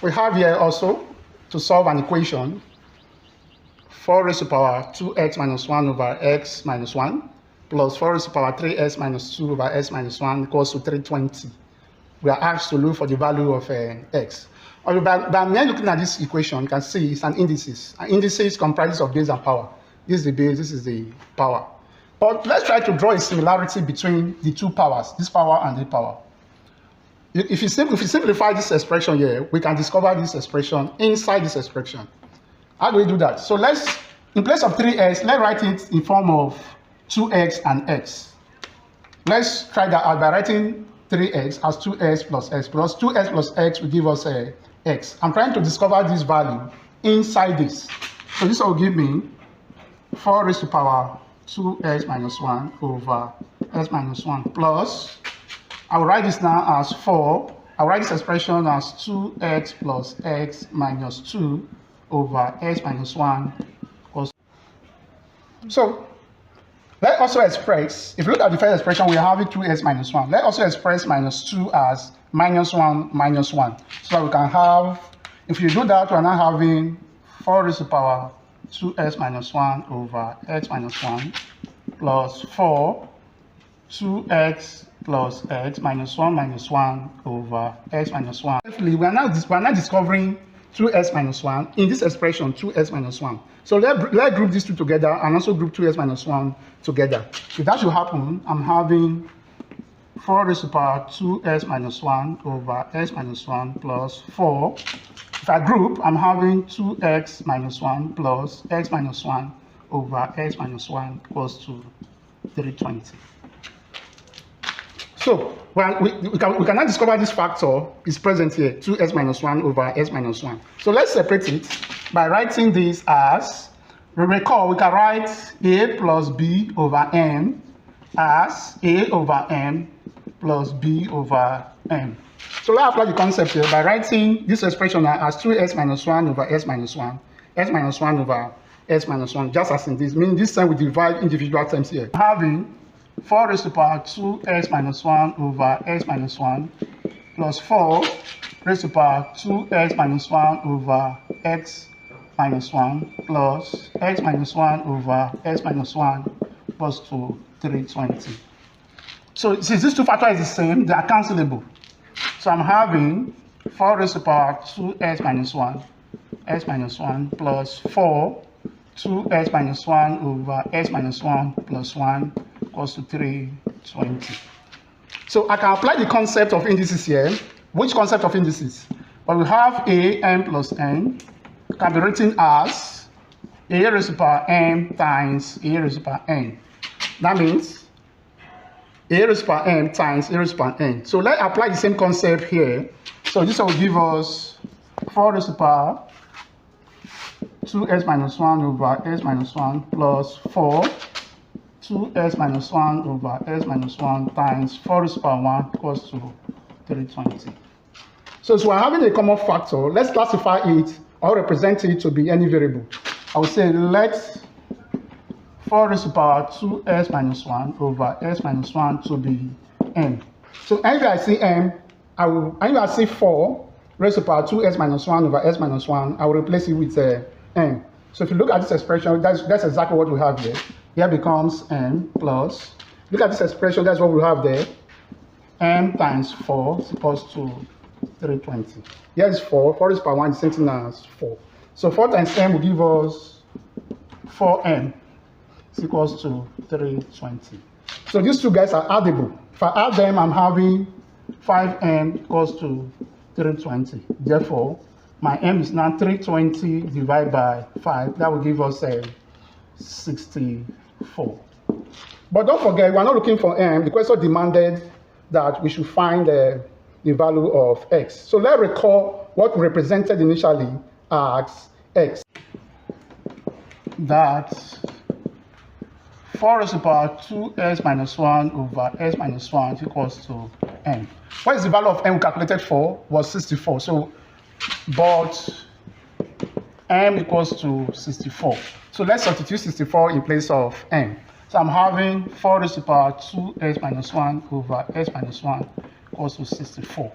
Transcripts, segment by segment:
We have here also to solve an equation 4 raised to the power 2x minus 1 over x minus 1 plus 4 raised to the power 3x minus 2 over x minus 1 equals to 320. We are asked to look for the value of x. By mere looking at this equation, you can see it's an indices. An indices comprises of base and power. This is the base, this is the power. But let's try to draw a similarity between the two powers, this power and this power. If you simplify this expression here, we can discover this expression inside this expression. How do we do that? So let's, in place of 3x, let's write it in form of 2x and x. Let's try that out by writing 3x as 2x plus x plus 2x plus x will give us x. I'm trying to discover this value inside this. So this will give me 4 raised to the power 2x minus 1 over x minus 1 plus, I will write this now as 4. I'll write this expression as 2x plus x minus 2 over x minus 1. So let's also express, if you look at the first expression, we have it 2x minus 1. Let's also express minus 2 as minus 1 minus 1. So we can have, if you do that, we're now having 4 raised to the power 2x minus 1 over x minus 1 plus 4 2x plus x minus 1 over x minus 1. We are now discovering 2x minus 1 in this expression 2x minus 1. So let's group these two together and also group 2x minus 1 together. If that should happen, I'm having 4 raised to the power 2x minus 1 over x minus 1 plus 4. If I group, I'm having 2x minus 1 plus x minus 1 over x minus 1 equals to 320. So we can now discover this factor is present here, 2x minus 1 over x minus 1. So let's separate it by writing this as, recall we can write a plus b over m as a over m plus b over m. So let's apply the concept here by writing this expression as 2x minus 1 over x minus 1, x minus 1 over x minus 1, just as in this, meaning this time we divide individual terms here. Having 4 raised to the power 2x minus 1 over x minus 1 plus 4 raised to the power 2x minus 1 over x minus 1 plus x minus 1 over x minus 1 equals to 320. So since these two factors is the same, they are cancelable. So I'm having 4 raised to the power 2x minus 1, x minus 1 plus 4, 2x minus 1 over x minus 1 plus 1 equals to 320. So I can apply the concept of indices here. Which concept of indices? Well, we have a m plus n can be written as a raised to the power m times a raised to the power n. That means a raised to the power m times a raised to the power n. So let's apply the same concept here. So this will give us 4 raised to the power 2x minus 1 over x minus 1 plus 4 2x minus 1 over x minus 1 times 4 raised to the power 1 equals to 320. So we're having a common factor. Let's classify it or represent it to be any variable. I would say let 4 raised to the power 2x minus 1 over x minus 1 to be m. So anytime I see m, anytime I see 4 raised to the power 2x minus 1 over x minus 1, I will replace it with m. So if you look at this expression, that's exactly what we have here. Here becomes m plus, look at this expression, that's what we have there. M times 4 is equals to 320. Here is 4 raised to the power 1 is the same thing as 4. So 4 times m will give us 4m is equals to 320. So these two guys are addable. If I add them, I'm having 5m equals to 320. Therefore, my m is now 320 divided by 5. That will give us 64. But don't forget, we're not looking for m. The question demanded that we should find the value of x. So let's recall what we represented initially as x. That 4 raised to the power 2x minus 1 over x minus 1 equals to m. What is the value of m we calculated for? Was 64. So, but m equals to 64. So let's substitute 64 in place of m. So I'm having 4 raised to the power 2x minus 1 over x minus 1 equals to 64.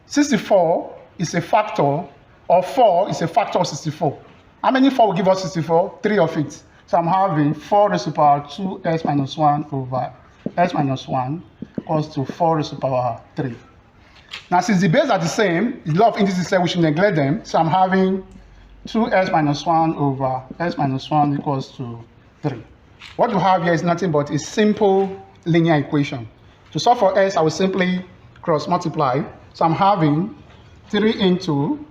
64 is a factor of 4 is a factor of 64. How many 4 will give us 64? 3 of it. So I'm having 4 raised to the power 2s minus 1 over s minus 1 equals to 4 raised to the power 3. Now, since the bases are the same, the law of indices says we should neglect them. So I'm having 2s minus 1 over s minus 1 equals to 3. What you have here is nothing but a simple linear equation. To solve for s, I will simply cross multiply. So I'm having 3 into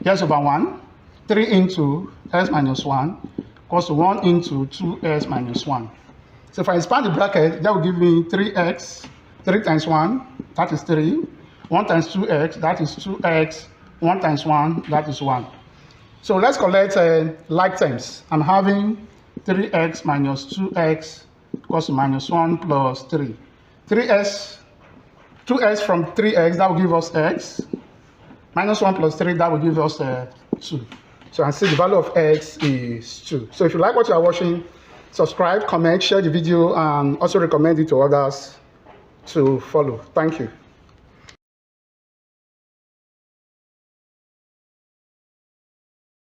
s over 1, 3 into s minus 1 equals to 1 into 2s minus 1. So if I expand the bracket, that will give me 3x, 3 times 1, that is 3. 1 times 2x, that is 2x. 1 times 1, that is 1. So let's collect like terms. I'm having 3x minus 2x equals to minus 1 plus 3. 2x from 3x, that will give us x. Minus 1 plus 3, that will give us 2. So I see the value of x is 2. So if you like what you are watching, subscribe, comment, share the video, and also recommend it to others to follow. Thank you.